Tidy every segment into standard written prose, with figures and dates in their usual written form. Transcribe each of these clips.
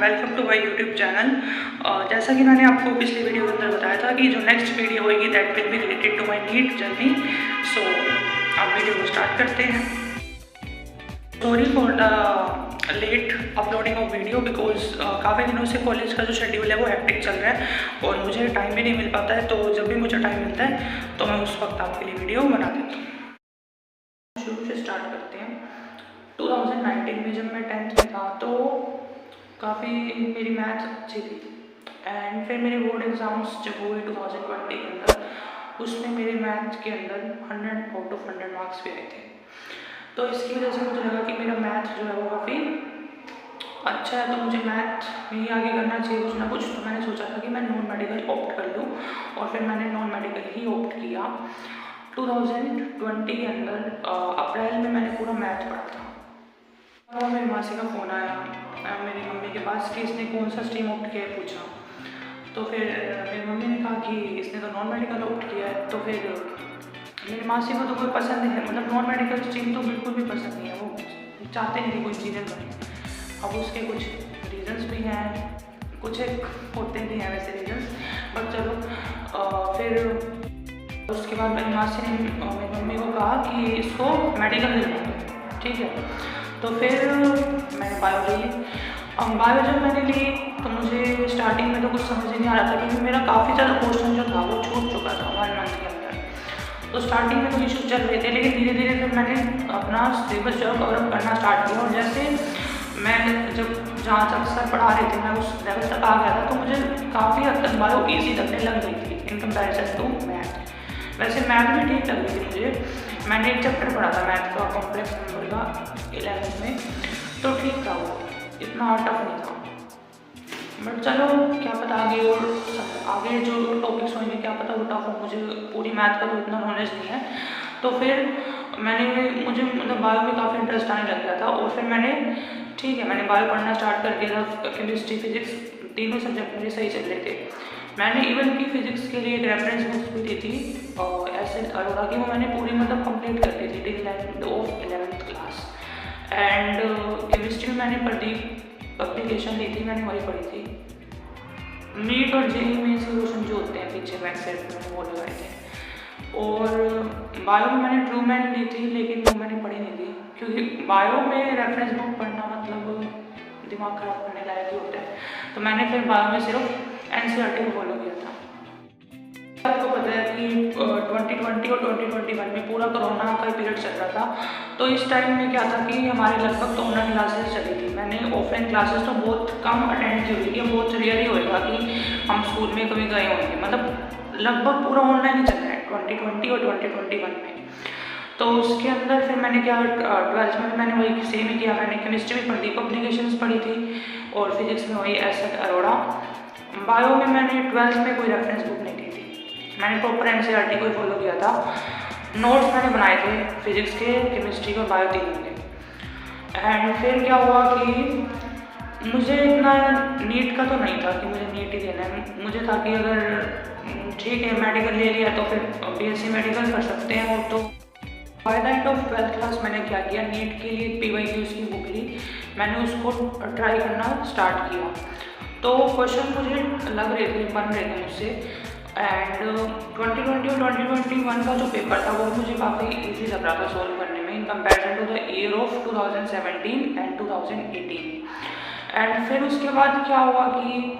Welcome to my YouTube channel. जैसा कि मैंने आपको पिछली वीडियो के अंदर बताया था कि जो नेक्स्ट वीडियो होगी that will be related to my NEET journey. So आप वीडियो को स्टार्ट करते हैं। Sorry for the late uploading of video because काफ़ी दिनों से कॉलेज का जो शेड्यूल है वो हेक्टिक चल रहा है और मुझे टाइम भी नहीं मिल पाता है। तो जब भी मुझे टाइम मिलता है तो मैं उस वक्त आपके लिए वीडियो बना देता हूँ। शुरू से स्टार्ट करते हैं। 2019 में जब मैं 10th में था तो काफ़ी मेरी मैथ अच्छी थी एंड फिर मेरे बोर्ड एग्ज़ाम्स जब हुए 2020 के अंदर उसमें मेरे मैथ के अंदर 100 आउट ऑफ 100 मार्क्स भी आए थे। तो इसकी वजह से मुझे लगा कि मेरा मैथ जो है वो काफ़ी अच्छा है, तो मुझे मैथ में ही आगे करना चाहिए कुछ ना कुछ। तो मैंने सोचा था कि मैं नॉन मेडिकल ऑप्ट कर लूँ और फिर मैंने नॉन मेडिकल ही ऑप्ट किया। 2020 के अंदर अप्रैल में मैंने पूरा मैथ पढ़ा था। और मेरी मासी का फ़ोन आया मेरी मम्मी के पास कि इसने कौन सा स्ट्रीम ऑप्ट किया है पूछा। तो फिर मेरी मम्मी ने कहा कि इसने तो नॉन मेडिकल ऑप्ट किया है। तो फिर मेरी मासी को तो कोई पसंद नहीं है, मतलब नॉन मेडिकल स्ट्रीम तो बिल्कुल भी पसंद नहीं है, वो चाहते नहीं कि कोई इंजीनियर बने। अब उसके कुछ रीजंस भी हैं, कुछ एक होते भी हैं वैसे रीजंस, बट चलो। फिर उसके बाद मेरी मासी ने मेरी मम्मी को कहा कि इसको मेडिकल दिलवा दो, ठीक है। तो फिर मैंने बायो ले ली। अब बायो जब मैंने ली तो मुझे स्टार्टिंग में तो कुछ समझ ही नहीं आ रहा था क्योंकि मेरा काफ़ी ज़्यादा पोर्शन जो था वो छूट चुका था 1 मंथ के अंदर। तो स्टार्टिंग में तो इशूज़ चल रहे थे, लेकिन धीरे धीरे फिर मैंने अपना सिलेबस जो कवर अप करना स्टार्ट किया और जैसे मैं जब जहाँ तक सर पढ़ा रहे थे मैं उस लेवल तक आ गया था तो मुझे काफ़ी हद तक बायो ईजी लगने लग गई थी इन कंपेरिजन टू मैथ। वैसे मैथ भी ठीक लग रही थी मुझे। मैंने एक चैप्टर पढ़ा था मैथ का, कॉम्प्लेक्स नंबर का 11th में, तो ठीक था, वो इतना टफ नहीं था। बट चलो क्या पता आगे जो टॉपिक्स होंगे क्या पता वो टफ हो, मुझे पूरी मैथ का तो इतना नॉलेज नहीं है। तो फिर मुझे मतलब बायो में काफ़ी इंटरेस्ट आने लग गया था और फिर मैंने बायो पढ़ना स्टार्ट कर दिया था। केमिस्ट्री फिजिक्स तीनों सब्जेक्ट मेरे सही चल रहे थे। मैंने इवन की फिजिक्स के लिए एक रेफरेंस बुक्स भी दी थी और ऐसे अरोड़ा की, वो मैंने पूरी मतलब कंप्लीट कर दी थी till end of 11th class. And chemistry में मैंने प्रदीप पब्लिकेशन ली थी, मैंने वही पढ़ी थी। नीट और जेई में सोल्यूशन जो होते हैं पीछे बैक साइड में मैंने वो लगाए थे। और बायो में मैंने ट्रूमैन ली थी लेकिन वो मैंने पढ़ी नहीं थी क्योंकि बायो में रेफरेंस बुक पढ़ना मतलब दिमाग खराब करने लायक ही होता है। तो मैंने फिर बायो में सिर्फ NCERT को फॉलो किया था। आपको पता है कि 2020 और 2021 में पूरा कोरोना का पीरियड चल रहा था। तो इस टाइम में क्या था कि हमारे लगभग तो ऑनलाइन क्लासेस चली थी। मैंने ऑफलाइन क्लासेस तो बहुत कम अटेंड की हुई थी, बहुत रेयर ही होगा कि हम स्कूल में कभी गए होंगे, मतलब लगभग पूरा ऑनलाइन ही चल रहा है 2020 और 2021 में। तो उसके अंदर फिर मैंने क्या 12th में मैंने वही सेम ही किया। मैंने केमिस्ट्री में प्रदीप पब्लिकेशंस पढ़ी थी और फिजिक्स में वही एस अरोड़ा। बायो में मैंने 12th में कोई रेफरेंस बुक नहीं ली थी, मैंने प्रॉपर NCERT को ही फॉलो किया था। नोट्स मैंने बनाए थे फिजिक्स के, केमिस्ट्री के और बायो तीनों के। एंड फिर क्या हुआ कि मुझे इतना नीट का तो नहीं था कि मुझे नीट ही देना है। मुझे था कि अगर ठीक है मेडिकल ले लिया तो फिर BSc मेडिकल कर सकते हैं। और तो by the end of 12th class मैंने क्या किया, नीट के लिए PYQs की बुक ली, मैंने उसको ट्राई करना स्टार्ट किया। तो क्वेश्चन मुझे बन रहे थे मुझसे। एंड 2020 और 2021 का जो पेपर था वो मुझे काफ़ी इजी लग रहा था सॉल्व करने में in comparison to the year of 2017 and 2018। And फिर उसके बाद क्या हुआ कि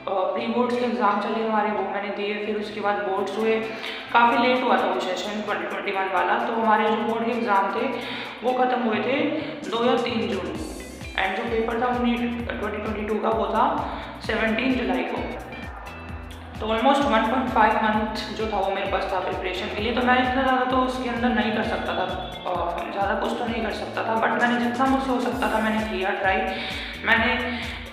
प्री बोर्ड्स के एग्ज़ाम चले हमारे, वो मैंने दिए। फिर उसके बाद बोर्ड्स हुए, काफ़ी लेट हुआ था वो सेशन 2021 वाला। तो हमारे जो बोर्ड के एग्ज़ाम थे वो ख़त्म हुए थे 2 या 3 जून को। एंड जो पेपर था वो नीट 2022 का वो था 17 जुलाई को। तो ऑलमोस्ट 1.5 मंथ जो था वो मेरे पास था प्रिपरेशन के लिए। तो मैं इतना ज़्यादा तो उसके अंदर नहीं कर सकता था, ज़्यादा कुछ तो नहीं कर सकता था, बट मैंने जितना मुझसे हो सकता था मैंने किया ट्राई। मैंने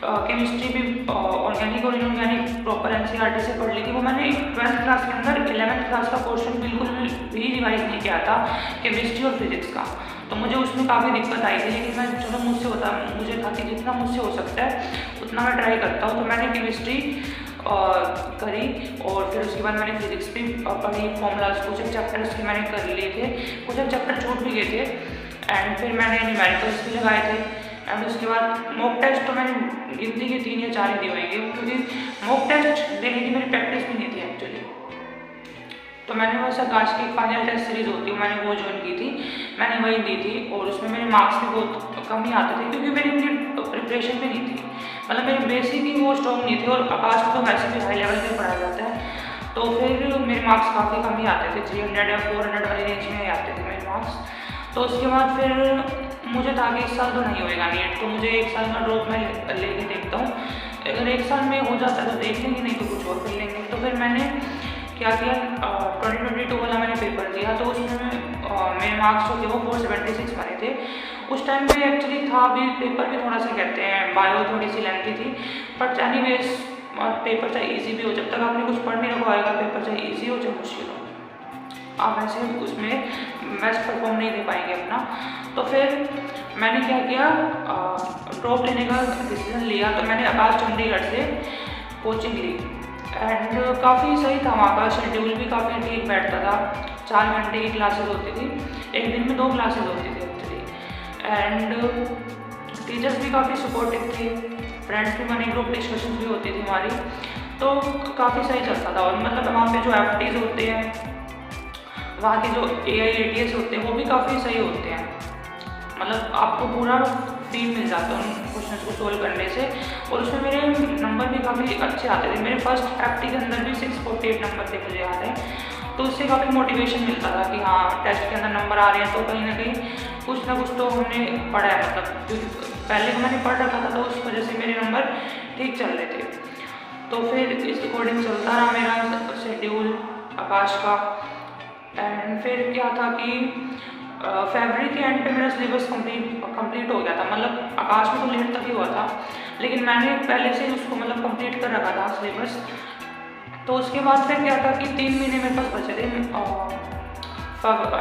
केमिस्ट्री भी ऑर्गेनिक और इनऑर्गेनिक प्रॉपर NCERT से पढ़ ली थी। वो मैंने 12th क्लास के अंदर 11th क्लास का पोर्शन बिल्कुल भी रिवाइज नहीं किया था केमिस्ट्री और फिजिक्स का। तो मुझे उसमें काफ़ी दिक्कत आई थी, लेकिन मैं चलो मुझे था कि जितना मुझसे हो सकता है उतना मैं ट्राई करता हूँ। तो मैंने केमिस्ट्री करी और फिर उसके बाद मैंने फिजिक्स भी पढ़ी, फॉर्मूलाज कुछ एक चैप्टर्स के मैंने कर लिए थे, कुछ एक चैप्टर छूट भी गए थे। एंड फिर मैंने न्यूमेरिकल्स भी लगाए थे एंड उसके बाद मॉक टेस्ट तो मैंने गिनती के 3 या 4 ही दिए होंगे, क्योंकि मॉक टेस्ट देने की मेरी प्रैक्टिस भी नहीं थी एक्चुअली। तो मैंने बस आकाश की फाइनल टेस्ट सीरीज होती है मैंने वो ज्वाइन की थी, मैंने वही दी थी, और उसमें मेरे मार्क्स भी बहुत कम ही आते थे, क्योंकि मेरी इतनी प्रिपरेशन भी नहीं थी, मतलब मेरी बेसिक ही वो स्ट्रॉन्ग नहीं थी, और आकाश में तो वैसे भी हाई लेवल पे पढ़ाया जाता है, तो फिर मेरे मार्क्स काफ़ी कम ही आते थे, 300 या 400 वाली रेंज में ही आते थे मेरे मार्क्स। तो उसके बाद फिर मुझे था कि इस साल तो नहीं होएगा नीट, तो मुझे 1 साल का ड्रॉप मैं लेके देखता हूँ, अगर 1 साल में हो जाता है तो देख लेंगे, नहीं तो कुछ और कर लेंगे। तो फिर मैंने क्या किया, 2022 वाला मैंने पेपर दिया, तो उसमें मेरे मार्क्स जो थे वो 476 बने थे। उस टाइम पे एक्चुअली था भी पेपर भी थोड़ा सा कहते हैं, बायो थोड़ी सी लेंथी थी, बट एनीवेज पेपर चाहे इजी भी हो, जब तक आपने कुछ पढ़ नहीं रखा होगा पेपर चाहे इजी हो चाहे मुश्किल हो, आप ऐसे उसमें बेस्ट परफॉर्म नहीं दे पाएंगे अपना। तो फिर मैंने क्या किया, ड्रॉप लेने का डिसीजन लिया, तो मैंने आकाश चंडीगढ़ से कोचिंग ली, एंड काफ़ी सही था वहाँ का शेड्यूल भी काफ़ी ठीक बैठता था, 4 घंटे की क्लासेस होती थी, एक दिन में 2 क्लासेस होती थी एक्चुअली, एंड टीचर्स भी काफ़ी सपोर्टिव थे, फ्रेंड्स भी बने, ग्रुप डिस्कशन भी होती थी हमारी, तो काफ़ी सही चलता था। और मतलब वहाँ पे जो FTs होते हैं, वहाँ के जो AIATS होते हैं वो भी काफ़ी सही होते हैं, मतलब आपको पूरा फील मिल जाता है उन क्वेश्चन को सोल्व करने से, और उसमें मेरे नंबर भी काफ़ी अच्छे आते थे, मेरे फर्स्ट FT के अंदर भी 648 नंबर थे मुझे याद है, तो उससे काफ़ी मोटिवेशन मिलता था कि हाँ टेस्ट के अंदर नंबर आ रहे हैं, तो कहीं ना कहीं कुछ ना कुछ तो हमने पढ़ा है, मतलब क्योंकि पहले मैंने पढ़ रखा था, तो उस वजह से मेरे नंबर ठीक चल रहे थे। तो फिर इस अकॉर्डिंग चलता रहा मेरा शेड्यूल आकाश का, एंड फिर क्या था कि फरवरी के एंड पे मेरा सिलेबस कंप्लीट हो गया था, मतलब आकाश में तो लेट तक ही हुआ था, लेकिन मैंने पहले से उसको मतलब कंप्लीट कर रखा था सिलेबस। तो उसके बाद फिर क्या था कि 3 महीने मेरे पास बचे थे,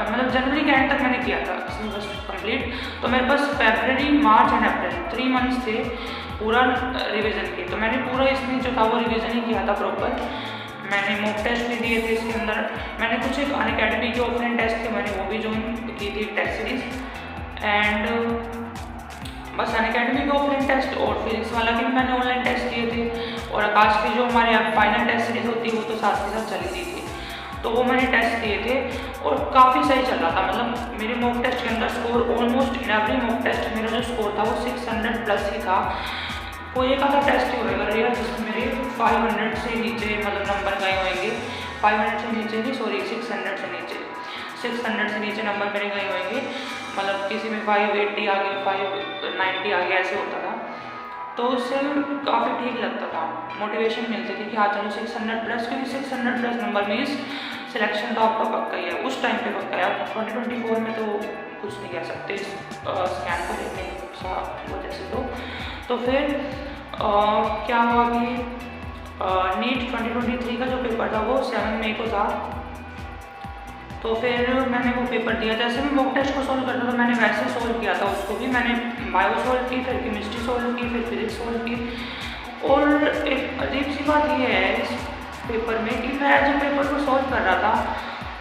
मतलब जनवरी के एंड तक मैंने किया था सिलेबस कंप्लीट, तो मेरे पास फरवरी, मार्च एंड अप्रैल 3 मंथ्स थे पूरा रिवीजन के, तो मैंने पूरा इसमें जो था वो रिवीजन ही किया था प्रॉपर। मैंने मॉक टेस्ट भी दिए थे इसके अंदर, मैंने कुछ एक अनअकैडमी के ऑफलाइन टेस्ट थे मैंने वो भी ज्वाइन की थी टेस्ट सीरीज, एंड बस अनअकैडमी के ऑफलाइन टेस्ट और फिजिक्स वाला भी मैंने ऑनलाइन टेस्ट किए थे, और आकाश की जो हमारे फाइनल टेस्ट सीरीज होती है वो तो साथ के साथ चली रही थी, तो वो मैंने टेस्ट किए थे और काफ़ी सही चल रहा था, मतलब मेरे मॉक टेस्ट के अंदर score almost in every mock test मेरा जो स्कोर था वो 600 प्लस ही था। कोई एक आधा टेस्ट ही होएगा रेयर जिसमें मेरे 500 से नीचे मतलब नंबर गए होंगे, 500 से नीचे नहीं सॉरी 600 से नीचे, 600 से नीचे नंबर मेरे गए होंगे, मतलब किसी में 580 आ गए, 590 आ गया, ऐसे होता था, तो उससे काफ़ी ठीक लगता था, मोटिवेशन मिलती थी कि हाँ चलो 600 प्लस, क्योंकि 600 प्लस नंबर मीन्स सिलेक्शन तो आपका पक्का ही है, उस टाइम पे पक्का है। 2024 में तो कुछ नहीं कह सकते स्कैन को देखने की वजह से। तो फिर क्या हुआ कि नीट 2023 का जो पेपर था वो 7 मई को था, तो फिर मैंने वो पेपर दिया, जैसे मैं मॉक टेस्ट को सॉल्व करता था मैंने वैसे सॉल्व किया था उसको भी, मैंने बायो सॉल्व की, फिर केमिस्ट्री सॉल्व की, फिर फिजिक्स सॉल्व की। और एक अजीब सी बात ये है इस पेपर में कि मैं जब पेपर को सॉल्व कर रहा था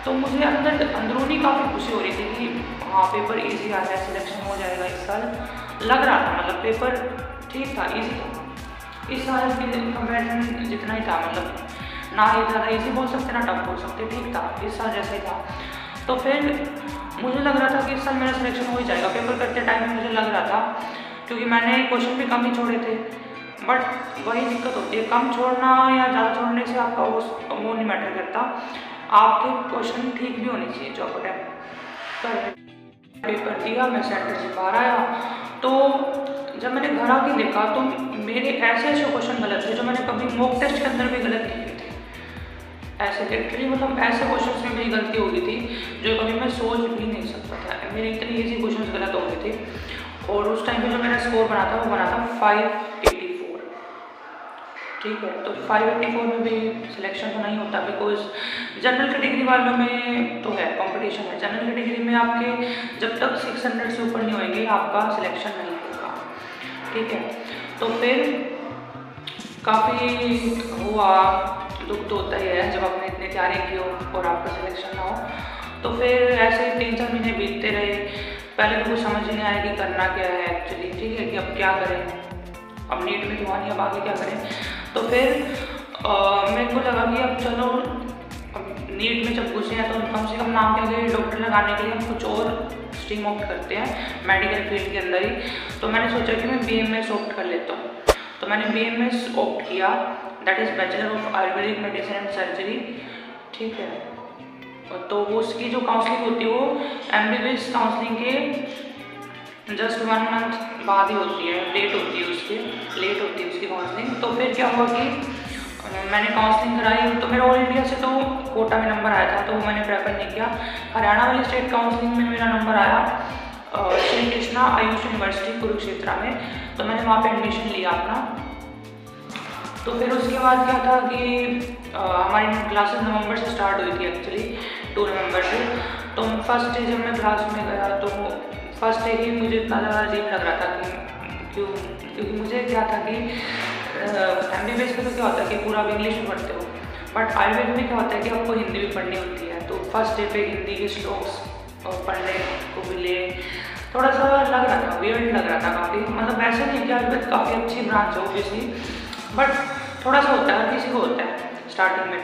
तो मुझे अंदरूनी काफ़ी खुशी हो रही थी कि हाँ पेपर इजी आ रहा है, सिलेक्शन हो जाएगा इस साल, लग रहा था, मतलब पेपर ठीक था, इजी था, इस साल के कंपेरिजन जितना ही था, मतलब ना ही ज़्यादा इजी बोल सकते ना टफ बोल सकते, ठीक था, इस साल जैसा ही था। तो फिर मुझे लग रहा था कि इस साल मेरा सिलेक्शन हो ही जाएगा, पेपर करते टाइम में मुझे लग रहा था, क्योंकि मैंने क्वेश्चन भी कम ही छोड़े थे, बट वही दिक्कत होती है, कम छोड़ना या ज़्यादा छोड़ने से आपका वो नहीं मैटर करता, आपके क्वेश्चन ठीक भी होने चाहिए जो आप अटैम्प्ट कर। पेपर दिया, मैं सेंटर से बाहर आया, तो जब मैंने घर आके देखा तो मेरे ऐसे ऐसे क्वेश्चन गलत थे जो मैंने कभी मॉक टेस्ट के अंदर भी गलत किए थे, ऐसे लिटरली मतलब ऐसे क्वेश्चन में मेरी गलती हो गई थी जो कभी मैं सोच भी नहीं सकता था, मेरे इतने ईजी क्वेश्चन गलत हो गए थे। और उस टाइम पे जो मेरा स्कोर बना था वो बना था 584, ठीक है, तो 584 में भी सिलेक्शन तो नहीं होता, बिकॉज जनरल कैटेगरी वालों में तो है कंपटीशन है, जनरल कैटेगरी में आपके जब तक 600 से ऊपर नहीं होंगे आपका सिलेक्शन नहीं होगा, ठीक है। तो फिर काफ़ी हुआ, दुख तो होता ही है जब आपने इतनी तैयारी की हो और आपका सिलेक्शन ना हो। तो फिर ऐसे 3-4 महीने बीतते रहे, पहले तो कुछ समझ नहीं आया कि करना क्या है एक्चुअली, ठीक है, कि अब क्या करें, अब नीट में तो हुआ नहीं, अब आगे क्या करें। तो फिर मेरे को लगा कि अब चलो, अब नीट में जब घुसे हैं तो कम से कम नाम के आगे डॉक्टर लगाने के लिए हम कुछ और स्ट्रीम ऑप्ट करते हैं मेडिकल फील्ड के अंदर ही। तो मैंने सोचा कि मैं BMS ऑप्ट कर लेता हूँ। तो मैंने BMS ऑप्ट किया, that is bachelor of Ayurvedic medicine and surgery, ठीक है। तो वो उसकी जो काउंसलिंग होती है वो MBBS काउंसलिंग के जस्ट 1 मंथ बाद ही होती है, लेट होती है उसकी काउंसलिंग। तो फिर क्या हुआ कि मैंने काउंसलिंग कराई, तो मेरा ऑल इंडिया से तो कोटा में नंबर आया था, तो वो मैंने प्रेफर नहीं किया। हरियाणा वाली स्टेट काउंसलिंग में मेरा नंबर आया श्री कृष्णा आयुष यूनिवर्सिटी कुरुक्षेत्र में, तो मैंने वहाँ पे एडमिशन लिया अपना। तो फिर उसके बाद क्या था कि हमारी क्लासेस नवंबर से स्टार्ट हुई थी एक्चुअली, 2 नवंबर से। तो फर्स्ट डे जब मैं क्लास में गया तो फर्स्ट डे ही मुझे इतना ज़्यादा अजीब लग रहा था कि क्योंकि मुझे क्या था कि MBBS में तो क्या होता है कि पूरा आप इंग्लिश में पढ़ते हो, बट आयुर्वेद में क्या होता है कि आपको हिंदी भी पढ़नी होती है। तो फर्स्ट डे पे हिंदी के श्लोक्स पढ़ने को मिले, थोड़ा सा लग रहा था, वियर्ड लग रहा था काफ़ी। मतलब वैसे नहीं कि आयुर्वेद काफ़ी अच्छी ब्रांच है ऑब्वियसली, बट थोड़ा सा होता है, किसी को होता है स्टार्टिंग में।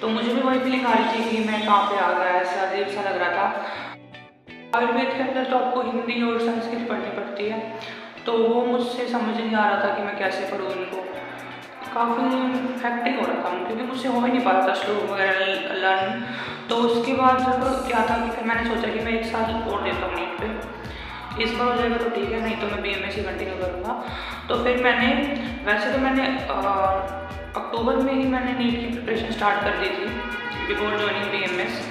तो मुझे भी वही फीलिंग आ रही थी कि मैं कहाँ पे आ गया, ऐसा अजीब सा लग रहा था। आयुर्वेद के अंदर तो आपको हिंदी और संस्कृत पढ़नी पड़ती है, तो वो मुझसे समझ नहीं आ रहा था कि मैं कैसे पढ़ूँ उनको। काफ़ी हेक्टिक हो रहा था क्योंकि मुझसे हो ही नहीं पा रहा था श्लोक वगैरह लर्न। तो उसके बाद क्या था कि फिर मैंने सोचा कि मैं 1 साल और देता हूँ नीट पे, इस बार हो जाएगा तो ठीक है, नहीं तो मैं BMS ही कंटिन्यू करूँगा। तो फिर मैंने वैसे तो मैंने अक्टूबर में ही मैंने नीट की प्रिपरेशन स्टार्ट कर दी थी बिफोर ज्वाइनिंग BMS।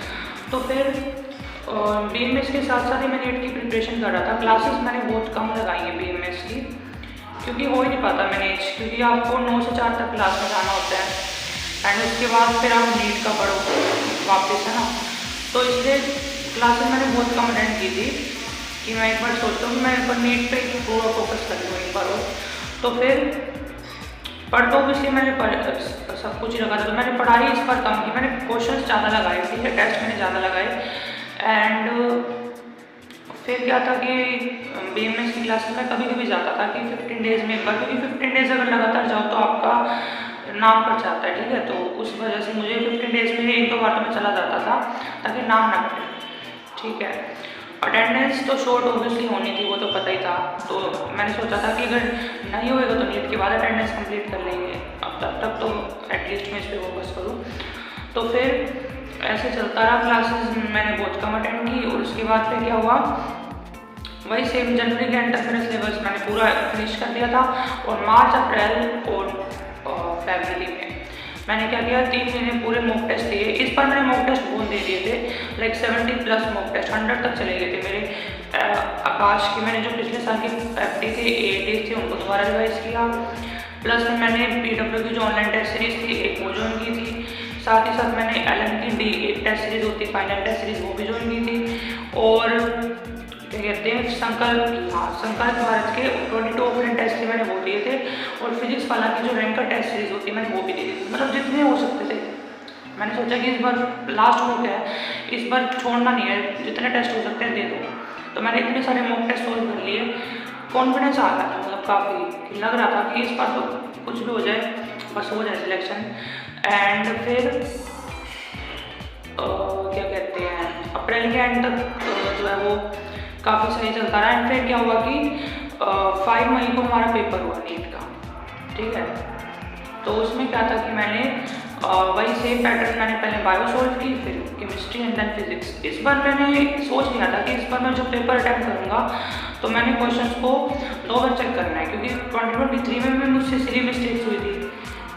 तो फिर BMS के साथ साथ ही मैं नीट की प्रिपरेशन कर रहा था। क्लासेस मैंने बहुत कम लगाई हैं BMS की, क्योंकि हो ही नहीं पाता मैनेज, क्योंकि आपको 9 से 4 तक क्लास में जाना होता है एंड उसके बाद फिर आप नीट का पढ़ो वापस, है ना। तो इसलिए क्लासेस मैंने बहुत कम अटेंड की थी कि मैं एक बार सोचता हूँ मैं एक बार नीट पे पूरा फोकस कर लूँ एक बार और। तो फिर पढ़ तो इसलिए मैंने सब कुछ ही लगा था। तो मैंने पढ़ाई इस बार कम की, मैंने क्वेश्चंस ज़्यादा लगाए, ठीक है, टेस्ट मैंने ज़्यादा लगाए। एंड फिर क्या था कि BMS की क्लास में कभी कभी जाता था कि 15 डेज़ में एक बार, क्योंकि 15 डेज़ अगर लगातार जाओ तो आपका नाम कट जाता है, ठीक है। तो उस वजह से मुझे 15 डेज़ में 1-2 बार तो मैं चला जाता था ताकि नाम ना कटे, ठीक है। अटेंडेंस तो शॉर्ट ऑब्वियसली होनी थी, वो तो पता ही था। तो मैंने सोचा था कि अगर नहीं होएगा तो नीट के बाद अटेंडेंस कंप्लीट कर लेंगे, अब तब तक तो एटलीस्ट मैं इस पर फोकस करूँ। तो फिर ऐसे चलता रहा, क्लासेस मैंने बहुत कम अटेंड की। और उसके बाद फिर क्या हुआ, वही सेम जनवरी के एंड तक मेरा सिलेबस मैंने पूरा फिनिश कर दिया था। और मार्च, अप्रैल और फरवरी में मैंने क्या किया, 3 महीने पूरे मॉक टेस्ट दिए। इस बार मैंने मॉक टेस्ट बहुत दे दिए थे, लाइक 70+ मॉक टेस्ट, 100 तक चले गए थे मेरे। आकाश की मैंने जो पिछले साल की FD थे, AAT थे, उनको दोबारा रिवाइज किया। प्लस में मैंने PW की जो ऑनलाइन टेस्ट सीरीज थी एक वो ज्वाइन की थी। साथ ही साथ मैंने LM की D टेस्ट सीरीज होती है, फाइनल टेस्ट सीरीज, वो भी ज्वाइन की थी। और क्या कहते हैं संकल्प भारत के 22 ऑफलाइन टेस्ट थे, मैंने वो दिए थे। और फिजिक्स वाला की जो रैंकर टेस्ट सीरीज होती है मैंने वो भी दी थी। मतलब जितने हो सकते थे। मैंने सोचा कि इस बार लास्ट मॉक है, इस बार छोड़ना नहीं है, जितने टेस्ट हो सकते हैं दे दो। तो मैंने इतने सारे मॉक टेस्ट सोल्व कर लिए, कॉन्फिडेंस आ गया था, मतलब काफ़ी लग रहा था कि इस बार तो कुछ भी हो जाए, बस हो जाए सिलेक्शन। एंड फिर क्या कहते हैं, अप्रैल के एंड तक जो है वो काफ़ी सही चलता रहा। एंड फिर क्या हुआ कि 5 मई को हमारा पेपर हुआ नीट का, ठीक है। तो उसमें क्या था कि मैंने वही सेम पैटर्न, मैंने पहले बायो सॉल्व की, फिर केमिस्ट्री एंड देन फिजिक्स। इस बार मैंने सोच लिया था कि इस बार मैं जो पेपर अटेम्प्ट करूँगा तो मैंने क्वेश्चंस को 2 बार चेक करना है, क्योंकि 2023 में मुझसे सिली मिस्टेक्स हुई थी,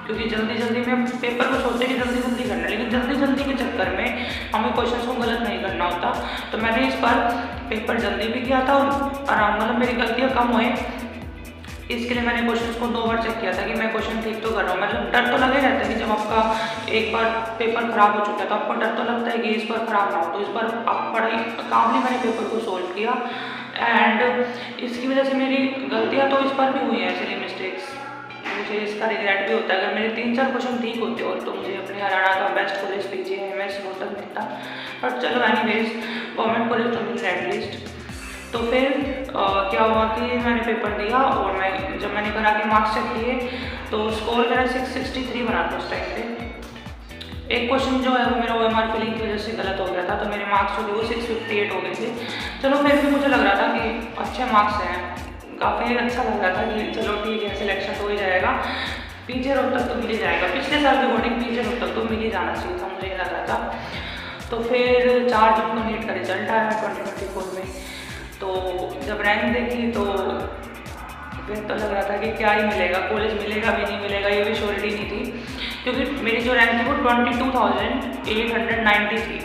क्योंकि जल्दी में पेपर को सोचते कि जल्दी करना है, लेकिन जल्दी के चक्कर में हमें क्वेश्चंस को गलत नहीं करना होता। तो मैंने इस बार पेपर जल्दी भी किया था और आराम, मतलब मेरी गलतियाँ कम हुई। इसके लिए मैंने क्वेश्चंस को 2 बार चेक किया था कि मैं क्वेश्चन ठीक तो कर रहा हूँ। मतलब डर तो लगे रहता है कि जब आपका एक बार पेपर खराब हो चुका है तो आपको डर तो लगता है कि इस बार खराब ना हो। तो इस बार आप पढ़ाई कामली मैंने पेपर को सोल्व किया। एंड इसकी वजह से मेरी गलतियाँ तो इस बार भी हुई हैं, सिली मिस्टेक्स, मुझे इसका रिग्रेट भी होता है। अगर मेरे 3-4 क्वेश्चन ठीक होते और तो मुझे अपने हरियाणा का बेस्ट कॉलेज PGIMS वैसे रोहतक मिलता, बट चलो एनीवेज गवर्नमेंट कॉलेज तो मिल रहा है एटलीस्ट। तो फिर क्या हुआ कि मैंने पेपर दिया और जब मैंने करा के मार्क्स चेक किए तो स्कोर मेरा 663 बना था उस टाइम पे। एक क्वेश्चन जो है वो मेरा OMR फिलिंग की वजह से गलत हो गया था, तो मेरे मार्क्स जो थे वो 658 हो गए थे। चलो फिर भी मुझे लग रहा था कि अच्छे मार्क्स हैं, काफ़ी अच्छा लग रहा था कि चलो ठीक है सिलेक्शन तो हो ही जाएगा, पीजे रोहतक तो मिल ही जाएगा। पिछले साल के अकॉर्डिंग पीजे रोहतक तो मिल ही जाना चाहिए था, मुझे लग रहा था। तो फिर 4 जून को नीट का रिजल्ट आया 2024 में। तो जब रैंक देखी तो फिर तो लग रहा था कि क्या ही मिलेगा, कॉलेज मिलेगा भी नहीं मिलेगा ये भी श्योरिटी नहीं थी, क्योंकि मेरी जो रैंक थी वो 22,890 थी।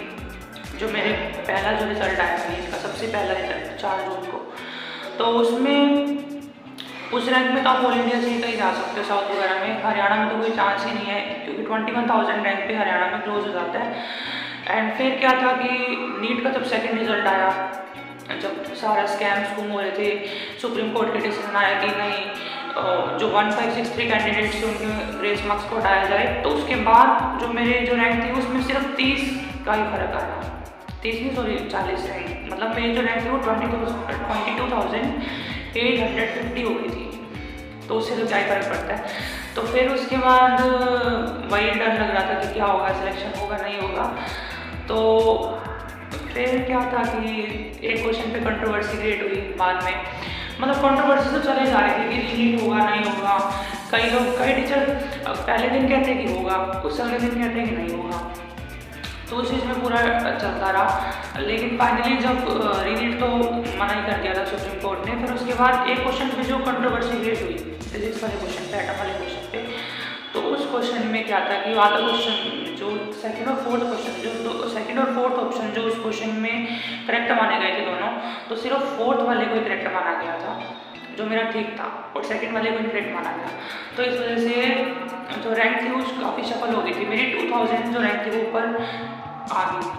जो मेरे पहला जो रिजल्ट आया था नीट का, सबसे पहला रिजल्ट 4 जून को, तो उसमें उस रैंक में तो आप ऑल इंडिया से ही कहीं जा सकते हो, साउथ वगैरह में। हरियाणा में तो कोई चांस ही नहीं है, क्योंकि 21,000 रैंक पे हरियाणा में क्लोज हो जाता है। एंड फिर क्या था कि नीट का जब सेकंड रिजल्ट आया, जब सारा स्कैम्स गुम हो रहे थे, सुप्रीम कोर्ट के डिसीजन आया कि नहीं जो 1563 कैंडिडेट्स थे उनके ग्रेस मार्क्स को हटाया जाए, तो उसके बाद जो मेरे जो रैंक थी उसमें सिर्फ 30 का ही फर्क आया, 30 नहीं सॉरी 40 रैंक, मतलब मेरी जो रैंक थी वो 22,850 हो गई थी। तो उससे तो क्या ही फर्क पड़ता है। तो फिर उसके बाद वही डर लग रहा था कि क्या होगा, सिलेक्शन होगा नहीं होगा। तो फिर क्या था कि एक क्वेश्चन पे कंट्रोवर्सी क्रिएट हुई बाद में, मतलब कंट्रोवर्सी तो चले जा रही थी कि नीट होगा नहीं होगा। कई लोग, कई टीचर पहले दिन कहते हैं कि होगा, कुछ अगले दिन कहते हैं कि नहीं होगा, तो उस चीज़ में पूरा चलता रहा। लेकिन फाइनली जब रीनीट तो मना ही कर दिया था सुप्रीम कोर्ट ने। फिर उसके बाद एक क्वेश्चन पे जो कंट्रोवर्सी क्रिएट हुई फिजिक्स वाले क्वेश्चन पे, एटम वाले क्वेश्चन पे, तो उस क्वेश्चन में क्या था कि आधा क्वेश्चन जो सेकंड और फोर्थ क्वेश्चन, जो सेकंड और फोर्थ ऑप्शन जो उस क्वेश्चन में करेक्ट माने गए थे दोनों, तो सिर्फ फोर्थ वाले को ही करेक्ट माना गया था, जो मेरा ठीक था, और सेकंड वाले को इनकरेक्ट माना गया। तो इस वजह से जो रैंक थी वो काफ़ी सफल हो गई थी मेरी। 2000 जो रैंक थी वो ऊपर आ गई थी,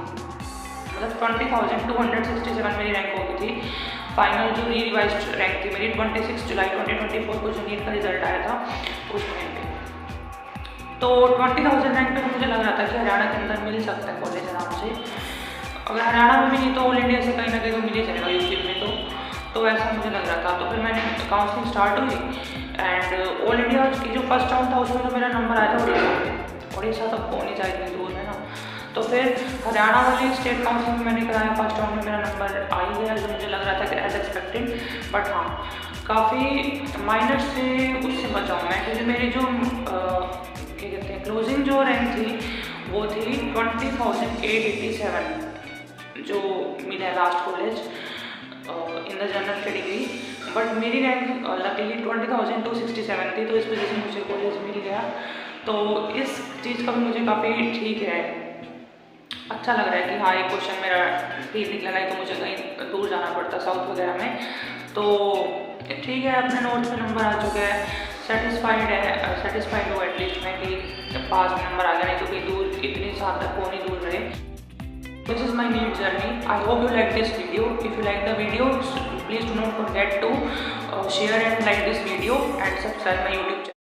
मतलब 20,267 मेरी रैंक हो गई थी। फाइनल जो रिवाइज रैंक थी मेरी 26 जुलाई 2024 को जो नीट का रिजल्ट आया था उस टाइम पे। तो 20,000 रैंक पे मुझे लग रहा था कि हरियाणा के अंदर मिल सकता है कॉलेज आराम से। अगर हरियाणा में भी नहीं तो ऑल इंडिया से कहीं ना कहीं तो मिल ही जाएगा यूपी में, तो ऐसा मुझे लग रहा था। तो फिर मैंने काउंसलिंग स्टार्ट हुई एंड ऑल इंडिया की जो फर्स्ट राउंड था उसमें तो मेरा नंबर आया था उड़ीसा तक तो नहीं चाहिए दूर है ना। तो फिर हरियाणा वाली स्टेट काउंसलिंग में मैंने कराया, फर्स्ट राउंड में मेरा नंबर आ ही गया, जो मुझे लग रहा था कि एज एक्सपेक्टेड। बट हाँ, काफ़ी माइनस से उससे बचा हूँ मैं, क्योंकि मेरी जो क्या कहते हैं क्लोजिंग जो रैंक थी वो थी 20,887, जो मिला last college in the general category. But मेरी रैंक लकीली 20,267 थी, तो इस वजह से मुझे कॉलेज मिल गया। तो इस चीज़ का भी मुझे काफ़ी ठीक है, अच्छा लग रहा है कि हाँ एक क्वेश्चन मेरा ठीक निकला, नहीं तो मुझे कहीं दूर जाना पड़ता साउथ वगैरह में। तो ठीक है, अपने नोट्स में नंबर आ चुका है, सेटिस्फाइड हो एटलीस्ट मैं कि पास में नंबर आ गया, नहीं तो कहीं दूर इतनी साल तक वो नहीं दूर रहे। This is my NEET journey. I hope you like this video. If you like the video, please do not forget to share and like this video and subscribe my YouTube channel.